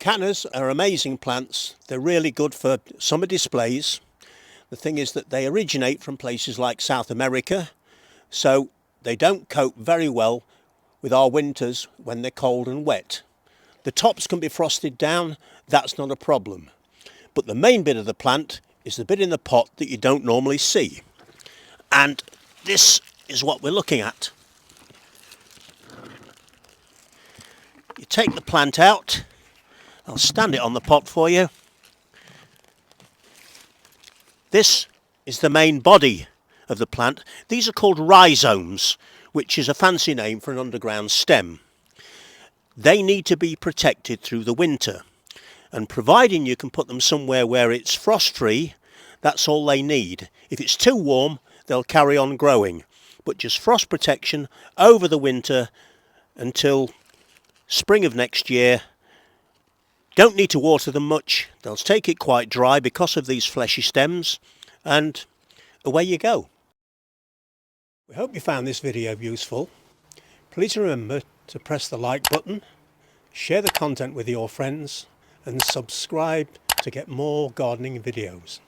Cannas are amazing plants. They're really good for summer displays. The thing is that they originate from places like South America, so they don't cope very well with our winters when they're cold and wet. The tops can be frosted down, that's not a problem. But the main bit of the plant is the bit in the pot that you don't normally see. And this is what we're looking at. You take the plant out. I'll stand it on the pot for you. This is the main body of the plant. These are called rhizomes, which is a fancy name for an underground stem. They need to be protected through the winter, and providing you can put them somewhere where it's frost-free, that's all they need. If it's too warm, they'll carry on growing, but just frost protection over the winter until spring of next year. Don't need to water them much. They'll take it quite dry because of these fleshy stems, and away you go. We hope you found this video useful. Please remember to press the like button, share the content with your friends, and subscribe to get more gardening videos.